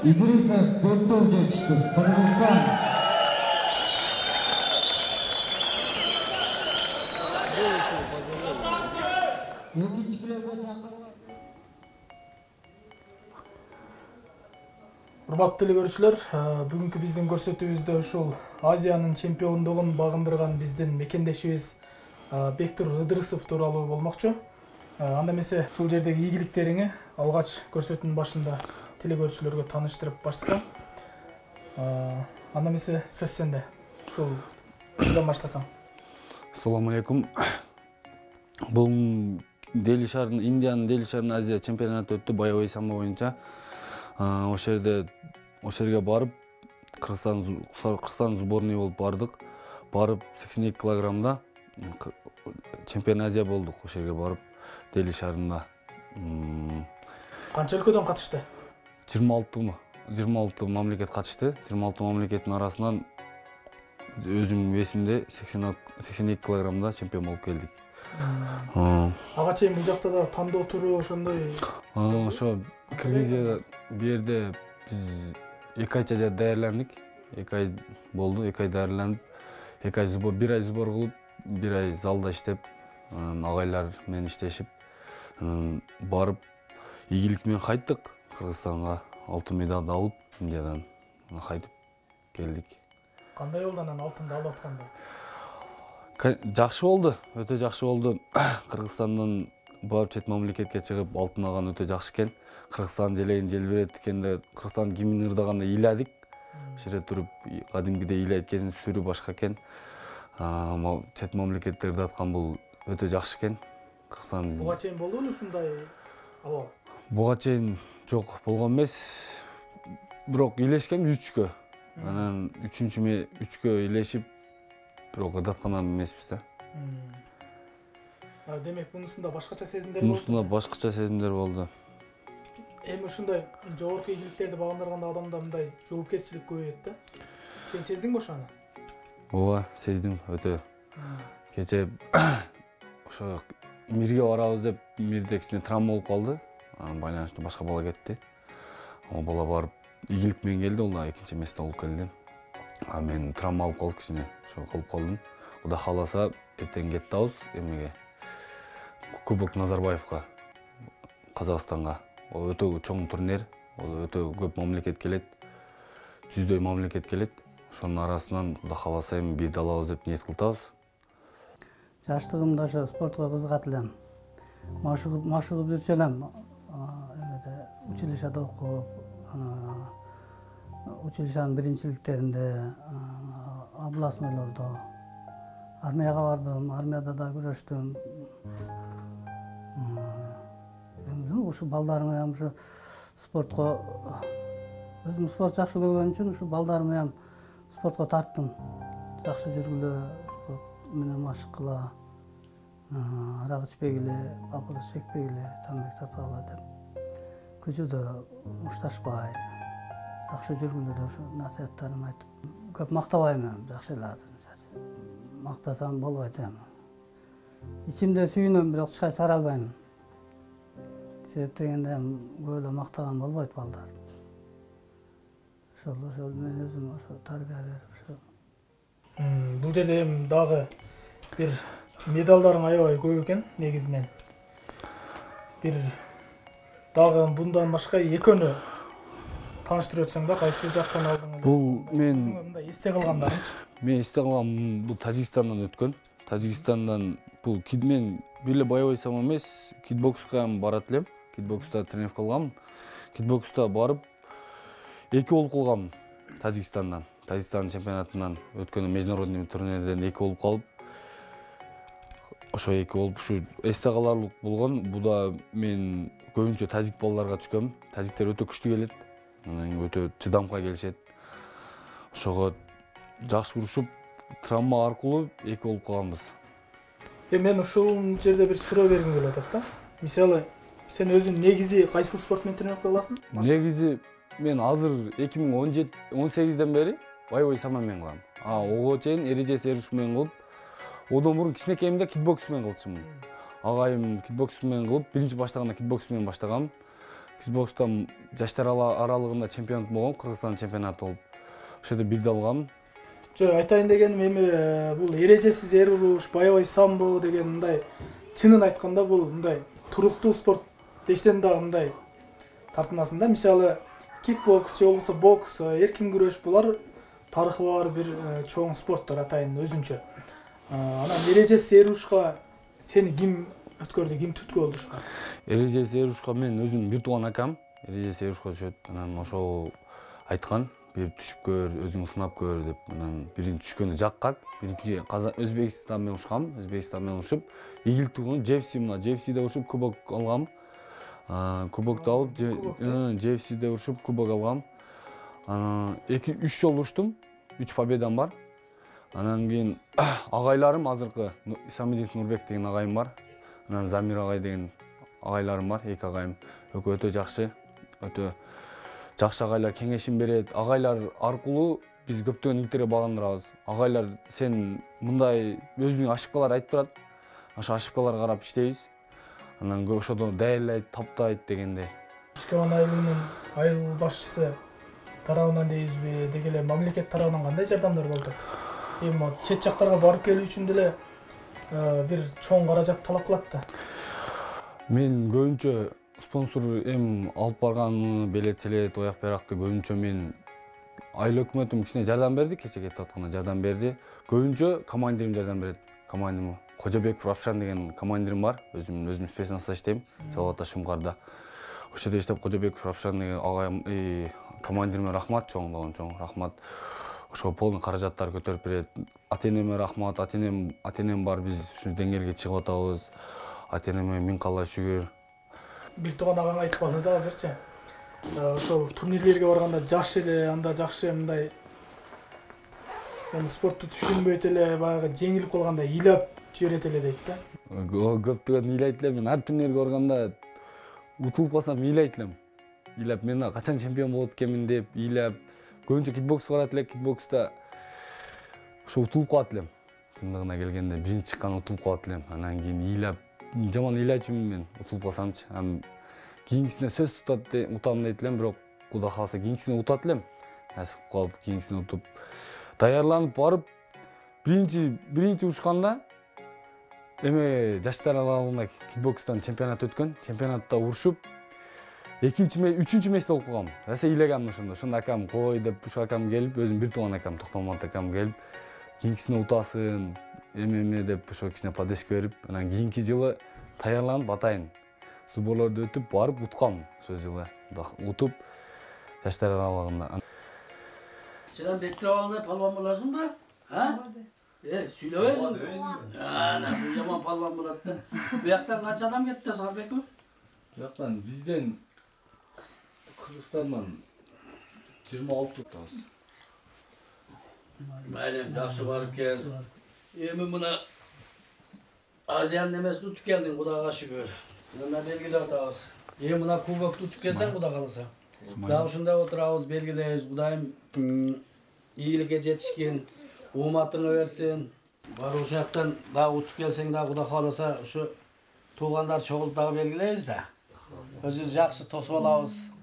İdrisov Bektor geçti. Kırgızistan. Урматтуу телекөрүүчүлөр, бүгүнкү биздин көрсөтүүбүздө ушул Азиянын чемпиондугун багындырган биздин мекендешибиз Бектур Ыдырысов тууралуу болмокчу. Анда эмесе ушул жердеги ийгиликтериңи алгач көрсөтүүнүн башында телекөрүүчүлөргө тааныштырып баштасаң. Анда эмесе сөз сенде. Ушул сизден баштасаң. Ассаламу алейкум. Бул Дели шаарынын, Индиянын Дели шаарынын Азия чемпионаты өттү боевой самбо боюнча. Ошол жерге барып, Кыргызстан сборный болуп бардык. Барып 82 килограммда чемпион Азия болдук. Ошол жерге барып, Дели шаарында. Канча өлкөдөн катышты? 26 мамлекет катышты. 26 мамлекеттин арасынан өзүмдүн весимде 82 килограммда чемпион болуп келдик. Ага чейин бул жакта да тандоо туру ошондой. Ошо Киргизия берде биз 2 айча даярдандык. 2 ай болду, 2 ай даярданып, 2 ай сбор, 1 ай сбор кылып, 1 ай залда иштеп, агайлар менен иштешип, барып ийгилик менен кайттык Кыргызстанга. Алтын медалды алып, Индиядан кайтып келдик. Кандай болду анан алтынды алып атканда? Жакшы болду, өтө жакшы болду. Кыргызстандан барып чет мамлекетке чыгып алтын алган өтө жакшы экен. Кыргызстан желегин желбирет дегенде, Кыргызстан гимнин ырдаганда ыйладык. Ошол жерде туруп кадимкидей ыйлайт кезин сүрү башка экен. Чет мамлекетте ырдаткан бул өтө жакшы экен. Кыргызстан. Буга чейин болдубу ушундай абал? Буга чейин жок болгон эмес. Бирок илешкем 3-кө. Анан 3-кө илешип бирок ырдаткан эмеспиз да. Демек мунусунда башкача сезимдер болду. Мунусунда башкача сезимдер болду. Эми ушундай жогорку ийгиликтерди багындырганда адамда мындай жоопкерчилик көбөйөт да. Сен сездиңби ошону? Ооба, сездим өтө. Кече ошо мирге барабыз деп мирде кичине травма болуп калды. Байланыштуу башка бала кетти. Ал бала барып ийгилик менен келди, ол экинчи месте алып келди. Мен травма алып калып кичине ошо калып калдым. Кудай кааласа эртең кетип атабыз эмеге. Кубок Назарбаевка, Казакстанга. Ол өтө чоң турнир, ол өтө көп мамлекет келет. 100дөй мамлекет келет. Ошонун арасынан Кудай кааласа эми бирди алабыз деп ниет кылтабыз. Жаштыгымда ошо спортко кызыгат элем. Машыгып жүрчү элем. Эмеде училищада окуп, училищанын биринчиликтеринде, областнойлордо армияга бардым, армияда да күрөштүм. Ушу балдарым менен ушу спортко өзүм спорт жакшы көргөн үчүн ушу балдарым менен спортко тарттым. Жакшы жүргүлө, спорт менен машыккыла, арак ичпегиле, папирос чекпегиле, тамак тартпагыла деп. Көчөдө ушташпай, жакшы жүргүлө деп ушу насааттарымды айтып. Көп мактабайм, жакшы эле азыр. Мактасам болбойт эми. Ичимде сүйүнөм, бирок чыгай сара албайм. Себеп дегенде көп эле мактаган болбойт балдар. ошол мен өзүм ошо тарбия берип ошо. Бул жерде эми дагы бир медалдарың аябай көп экен негизинен. Бир дагы bundan башка экөөнү тааныштырып өтсөң да, кайсы жактан алдың? Бул мен мындай эсте калгандарыңчы? Мен эсте калган бул Тажикстандан өткөн. Тажикстандан бул мен бир боевой сам эмес, кикбокска барат элем. Кикбокста тренировка кылгам. Кикбокста барып 2 болуп калгам Тажикстандан. Тажикстан чемпионатынан өткөн международный турнирден 2 болуп калып, ошо 2 болуп ушу эсте каларлык болгон. Бул да мен көбүнчө тажик балдарга түшкөм. Тажиктер өтө күчтүү келет. Анан өтө чыдамкай келишет. Ошого жакшы урушуп, травма аркылуу 2 болуп калганбыз. Мен ушул жерде бир суроо бергим келип атат да. Мисалы, сен өзүң негизи кайсыл спорт менен тренировка кыласың? Негизи мен азыр 2017-18ден бери боевой сама менен кылам. Ого чейин эрежеси эруш менен кылып, одон мурун кичинекейимде кикбокс менен кылчумун. Агайым кикбокс менен кылып, биринчи баштаганда кикбокс менен баштагам. Кикбокстан жаштар аралыгында чемпион болгом, Кыргызстан чемпионаты болуп. Ошодо бирди алгам. Айтайын дегеним эми бул эрежесиз эр уруш, боевой самбо деген мындай чынын айтканда бул мындай туруктуу спорт дештен дагы мындай тартынасың да. Мисалы кикбокс же болбосо бокс, эркин күрөш булар тарыхы бар бир чоң спорттор атайын өзүнчө. Анан эрежесиз эр урушка сени ким өткөрдү, ким түткү болду ушуга? Эрежеси эр урушка мен өзүм бир тууган акам эрежеси эр урушка түшөт. Анан ошол айткан, бир түшүп көр, өзүң сынап көр деп. Анан биринчи түшкөнү жаккан. Биринчи Өзбекстан менен урушкам. Өзбекстан менен урушуп, игилтүүнү JFC'де урушуп кубок алгам. Кубокты алып, JFC'де урушуп кубок алгам. 2-3 жолу уруштум. 3 победам бар. Анан кийин агайларым азыркы Исамидинов Нурбек деген агайым бар. Анан Замир агай деген агайларым бар, 2 агайым. Экөө өтө жакшы. Жакшы агайлар кеңешин берет. Агайлар аркылуу биз көптөгөн игиттерге багындырабыз. Агайлар сен мындай өзүнүн ошибкаларды айтып турат. Ошо ошибкаларга карап иштейбиз. Анан ошодо дайырлайт, таптайт дегенде. Ишкеман айылынын айыл башчысы тарабынан дейбизби, деги эле мамлекет тарабынан кандай жардамдар болду? Эми чет жактарга барып келүү үчүн деле бир чоң каражат талап кылат да. Мен көбүнчө спонсор алып барганы белет, ояк буякты көбүнчө мен айыл өкмөтүм кичине жардам берди, кече кетип атканда жардам берди. Көбүнчө командирим жардам берет. Командирим Кожобеков Равшан деген командирим бар. Өзүм спецназда иштейм, Жалал Ата Шумкарда. Ошодо иштеп Кожобеков Равшан деген агайым командириме рахмат, чоң рахмат. Ошо полный каражаттар көтөрүп берет. Ата-энеме рахмат, ата-энем бар, биз ушул деңгээлге чыгып атабыз. Ата-энеме миң калла шүгүр. Бир тууган агаң айтып калды да азырчы. Ошол турнирлерге барганда жаш эле, анда жакшы мындай спортту түшүнбөйт эле, баягы жеңилип калганда ыйлап жиберет эле дейт да. Көптөгөн ыйлайт элем. Мен ар турнирге барганда утулуп калсам ыйлайт элем. Ыйлап мен качан чемпион болот экенмин деп ыйлап. Көбүнчө кикбокско барат элек, кикбокста ошо утулуп калат элем. Чындыгына келгенде биринчи чыккан утулуп калат элем. Анан кийин ыйлап, жаман ыйлачумун мен утулуп калсамчы. Кийинкисине сөз утам дейт элем, бирок Куда калса кийинкисине утат элем. Насип калып кийинкисине утуп даярданып барып биринчи урушканда жаштар аралыгында кикбокстан чемпионат өткөн. Чемпионатта урушуп үчүнчү месте болуп калгам. Раса ыйлагам ошондо. Ошондо акам кой деп ушу акам келип, өзүм бир тууган акам Токтомамат акам келип, кийинкисине утасын, эме деп ошо кичине поддержка берип, анан кийинки жылы даярданып атайын. Суборлорду өтүп барып уткам ошол жылы. Утуп жаштар аралыгында. Sen Bektavan'da palvan bulasın mı? Ha? Söylüyorsun. Ana bu yaman palvan bulattı. Bu yaktan kaç adam gitti Sarbek'e? Bu yaktan bizden Kırgızistan'dan 26 tuttanız. Madem жақсы barıp gel. Emin buna Aziyan demesi tutup geldin Kudağa şükür. Buna belgili atağız. Emin buna kubok tutup gelsen Kudağa kalırsa. Daha şunda oturağız belgileyiz. Kudayım iyilik'e jetişkin, umatını versin. Var o şaktan daha utup gelsen daha Kudağa kalırsa şu tuğanlar çoğulup daha belgileyiz de. Özümüz жақсы tosып alağız.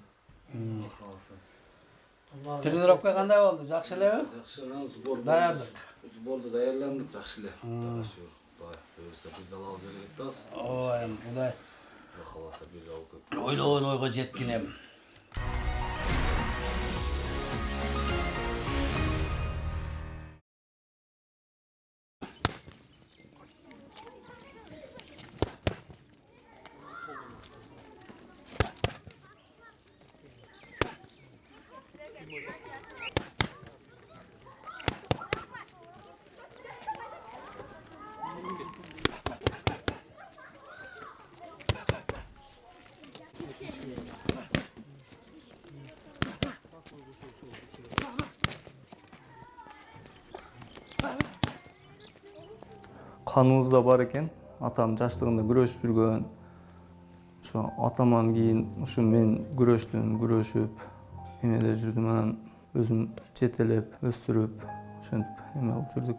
Тренировка кандай болду? Жакшы элеби? Жакшы, сбор Даярдык. Сборду даярдык, жакшы эле. Кудай буюрса бир дал алып келет атабыз. Ооба, эми Кудай Кудай кааласа бир алып келип. ойлогон ойго жеткин эми. Kanımızda бар екен. Атам жаштығында күрөшүп жүргөн. Ошо атаман кийин ушу мен күрөшүп, эмеде жүрдүм. Анан өзүм жетелеп, өстүрүп, ошентип эме алып жүрдүк.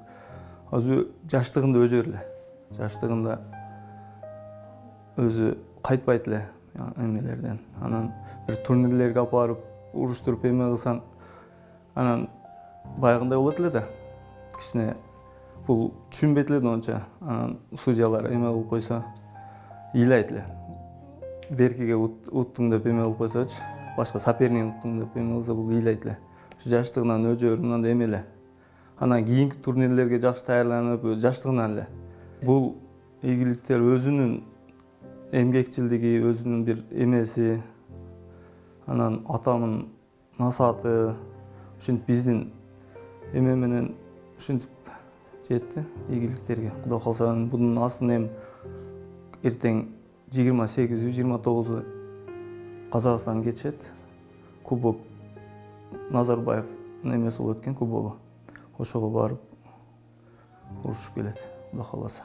Азыр жаштыгында өжөр эле. Жаштыгында өзү кайтпайт эле эмелерден. Анан бир турнирлерге алып барып, уруштуруп эме кылсаң, анан баягындай болот эле да. Кичине бул түшүнбөйт эле онча. Анан судьялар эме кылып койсо, ыйлайт эле. Беркиге уттуң деп эме кылып койсочу, башка соперник уттуң деп эме кылса, бул ыйлайт эле. Ушу жаштыгынан өжөр, мындай эме эле. Анан кийинки турнирлерге жакшы даярданып, жаштыгынан эле. Бул ийгиликтер өзүнүн эмгекчилдиги, өзүнүн бир эмеси, анан атамын насааты, ушинтип биздин эме менен ушинтип жетти ийгиликтерге. Кудай калса, бунун астын эми эртең 28-29 Казакстан кечет. Кубок Назарбаев эмеси болот экен, кубогу. Ошого барып урушуп келет, Кудай каласа.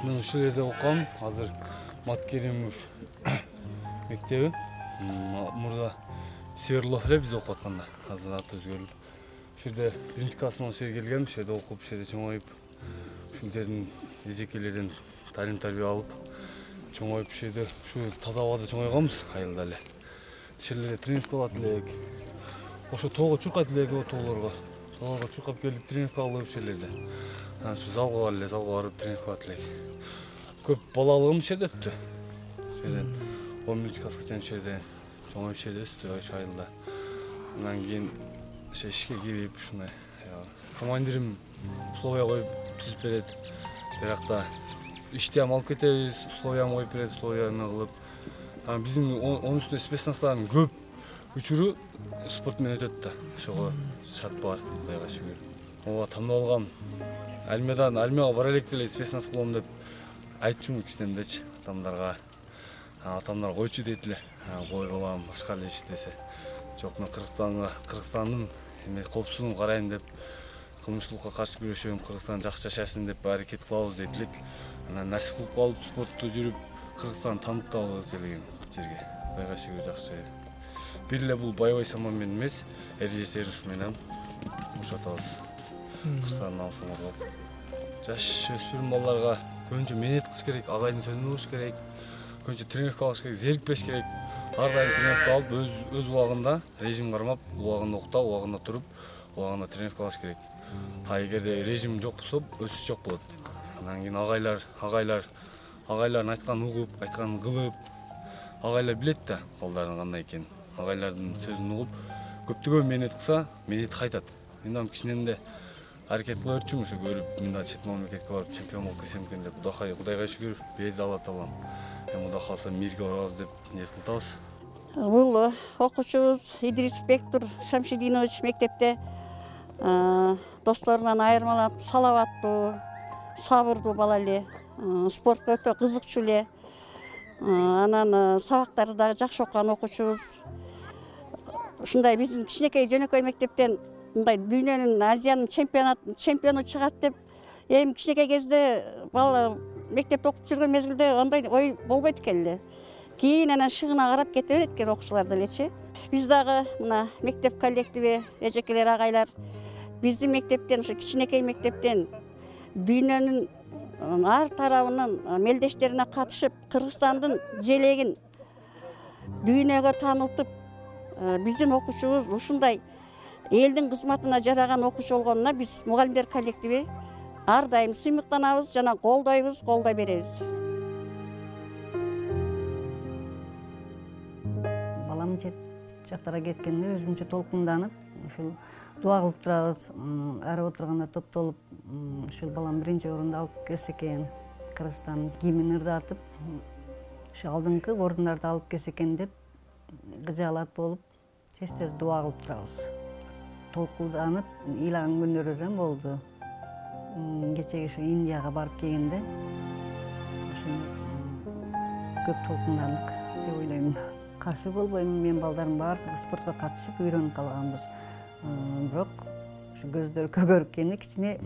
Мен ушул жерде окугам. Азыр Маткеримов мектеби. Мурда Сверлов эле биз окуп атканда. Азыр аты өзгөрүлүп. Ушул жерде биринчи класс менен ушул жерге келгем, ушул жерде окуп, ушул жерде чоңоюп, ушул жердин эжекелерден талим тарбия алып, чоңоюп, ушул жерде ушул таза абада чоңойгонбуз айылда эле. Ушул жерде тренировка кылат элек. Ошо тоого чуркайт элек, тоолорго. Тоолорго чуркап келип тренировка кылып ушул жерде. Анан ушу залга бар эле, залга барып тренировка кылат элек. Көп балалыгым ушул жерде өттү. Ушул жерден 11 класска чейин ушул жерде чоңоюп ушул жерде өстү, ошо айылда. Андан кийин ошо ишке кирип ушундай командирим условия коюп түзүп берет. Биракта ишти ham алып кетебиз, условия коюп берет, условия эме кылып. Анан биздин онун үстүнө спецнастардын көп учуру спорт менен өтөт да. Ошого шарт бар, Кудайга шүгүр. Ооба, тандалгам. Армияга бара элек деле спецназ болом деп айтчумун кичинемдечи атамдарга. Атамдар койчу дейт эле. Кой балам, башка эле иш десе. Жок, мен Кыргызстандын коопсуздугун карайм деп, кылмыштуулукка каршы күрөшөм, Кыргызстан жакшы жашасын деп аракет кылабыз дейт элек. Анан насип кылып калып спортту жүрүп, Кыргызстанды тааныктабыз жерге. Кудайга шүгүр, жакшы. Бир эле бул боевой саманмен эмес, РЖС ушу менен ушатабыз. Кыргызстандын намысын коргоп. Жаш өспүрүм балдарга көбүнчө менет кылыш керек, агайдын сөзүн угуш керек. Көбүнчө тренировка кылыш керек, зерикпеш керек. Ар дайым тренировка алып, өз убагында режим кармап, убагында уктап, убагында туруп, убагында тренировка кылыш керек. Эгерде режим жок болсо, өсүш жок болот. Андан кийин агайлардын айтканын угуп, айтканын кылып, агайлар билет да балдардын кандай экенин. Агайлардын сөзүн угуп, көптөгөн менет кылса, менет кайтат. Мен дам кичинемде аракет кыла берчүмүн, ушу көрүп, мен да чет мамлекетке барып чемпион болуп келсем экен деп. Кудайга шүгүр, берди Алла таалам. Кудай калса мирге барабыз деп ниет кылабыз. Бул окуучубуз Идрис Бектур Шамшидинович мектепте досторунан айырмаланып салаваттуу, сабырдуу бала эле, спортко өтө кызыкчу эле. Анан сабактарды дагы жакшы окуган окуучубуз. Ушундай биздин кичинекей жөнөкөй мектептен мындай дүйнөнүн, Азиянын чемпиону чыгат деп эми кичинекей кезде бала мектепте окуп жүргөн мезгилде андай ой болбойт экен эле. Кийин анан шыгына карап кете берет экен окуучулар делечи. Биз дагы мына мектеп коллективи, эжекелер, агайлар биздин мектептен, ушу кичинекей мектептен дүйнөнүн ар тарабынын мелдештерине катышып, Кыргызстандын желегин дүйнөгө таанытып, биздин окуучубуз ушундай элдин кызматына жараган окуучу болгонуна биз мугалимдер коллективи ар дайым сыймыктанабыз жана колдойбуз, колдой беребиз. Балам чет жактара кеткенде өзүмчө толкунданып, ушул дуа кылып турабыз. Ары отурганда топтолуп, ушул балам биринчи орунду алып келсе экен, Кыргызстан гимнин ырдатып, ушу алдыңкы орундарды алып келсе экен деп кыжаалат болуп, тез дуа кылып турабыз. Толкунданып, ыйлаган күндөрүбүз ham болду. Кечеги ушу Индияга барып келгенде, көп толкундандык деп ойлойм. Каршы болбойм, мен балдарым баардыгы спортко катышып үйрөнүп калганбыз. Бирок ушу көздөр көгөрүп кичине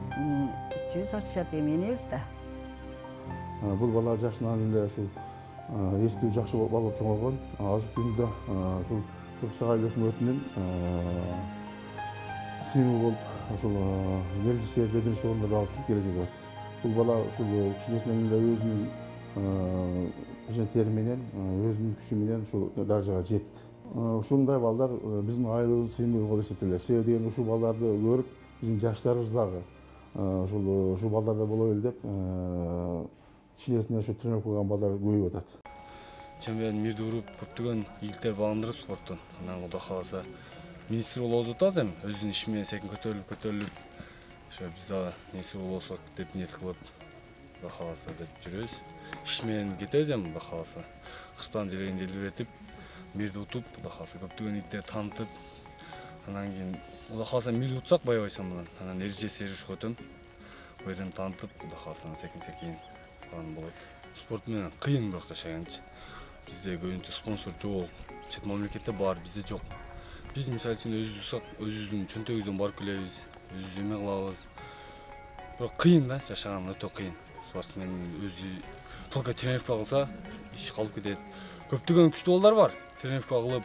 ичибиз ачышат эменебиз да. Бул бала жашынан эле ушул эстүү жакшы бала болуп чоңойгон. Азыр күндө ушул Кыргызстан өкмөтүнүн сыймыл болуп, ушул режиссер биринчи орунду алып келе жатат. Бул бала ушул кичинесинен эле өзүнүн ишенчтери менен, өзүнүн күчү менен ушул даражага жетти. Ушундай балдар биздин айылыбыз сыймыл болуп эсептелет. Себеби деген ушул балдарды көрүп, биздин жаштарыбыз дагы ушул балдарда болобу деп кичинесинен ушу тренировка кылган балдар көбөйүп атат. Чемпион мирди уруп, көптөгөн ийгиликтер багындырып спорттон. Анан Кудай кааласа министр болуп атабыз эми, өзүнүн иши менен секин көтөрүлүп, ошо биз дагы министр болсок деп ниет кылып, Кудай кааласа деп жүрөбүз. Иш менен кетебиз эми, Кудай кааласа. Кыргызстан желегин желбиретип, мирди утуп, Кудай кааласа көптөгөн ийгиликтерди таанытып, анан кийин Кудай кааласа мирди утсак байбайсам менен, анан эрежеси эришип өтөм. Бу жерден таанытып, Кудай кааласа секин болот. Спорт менен кыйын бирок жашаганчы. Бизде көбүнчө спонсор жок, чет мамлекетте бар, бизде жок. Биз мисалы үчүн өзүбүздүн чөнтөгүбүздөн барып келебиз, өзүбүз эме кылабыз. Бирок кыйын да, жашаган өтө кыйын. Спортсмен өзү только тренировка кылса, иш калып кетет. Көптөгөн күчтүү балдар бар. Тренировка кылып,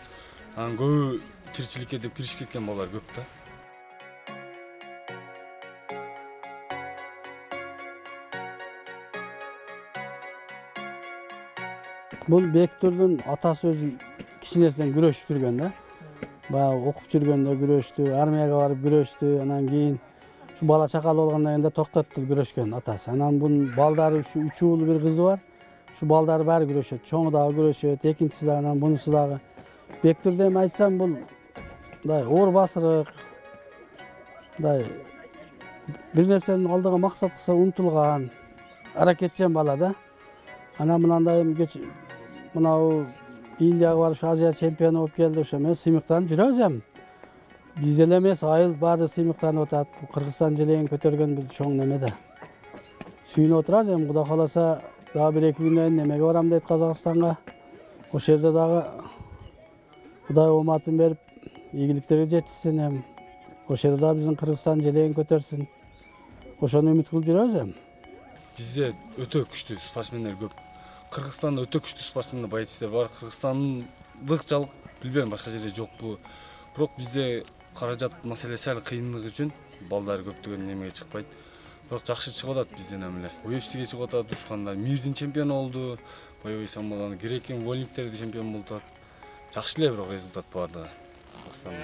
анан көбү тиричиликке деп киришип кеткен балдар көп да. Бул Бектурдун атасы өзү кичинесинен күрөшүп жүргөн да. Баягы окуп жүргөндө күрөштү, армияга барып күрөштү, анан кийин ушу бала чакалы болгондон кийин да токтотту күрөшкөн атасы. Анан бунун балдары ушу 3 уулу бир кызы бар. Ушу балдары баары күрөшөт. Чоңу дагы күрөшөт, экинчиси дагы, анан бунусу дагы. Бектурду эми айтсам бул мындай оор басырык, мындай бир нерсенин алдыга максат кылса умтулган, аракетчен бала да. Анан мынандай мынау Индияга барып Азия чемпиону болуп келди, ошо менен сыймыктанып жүрөбүз эми. Биз эле эмес, айыл баары сыймыктанып атат. Кыргызстан желегин көтөргөн бул чоң неме да. Сүйүнүп отурабыз эми, Кудай кааласа дагы 1-2 күндөн немеге барам дейт, Казакстанга. Ошол жерде дагы Кудай ооматын берип, ийгиликтерге жетишсин эми. Ошол жерде дагы биздин Кыргызстан желегин көтөрсүн. Ошону үмүт кылып жүрөбүз эми. Бизде өтө күчтүү спортсмендер көп. Кыргызстанда өтө күчтүү спортсмендер, боецтер бар. Кыргызстандык жалык билбейм, башка жерде жокпу. Бирок бизде каражат маселеси сал кыйынлык үчүн балдар көптөгөн немеге чыкпайт. Бирок жакшы чыгып атат бизден эмеле. UFC'ге чыгып атат, ушканда мирдин чемпиону болду. Боебойсам болгон грекин вольниктерди чемпион болуп атат. Жакшы эле бирок результат бар да. Кыргызстанда.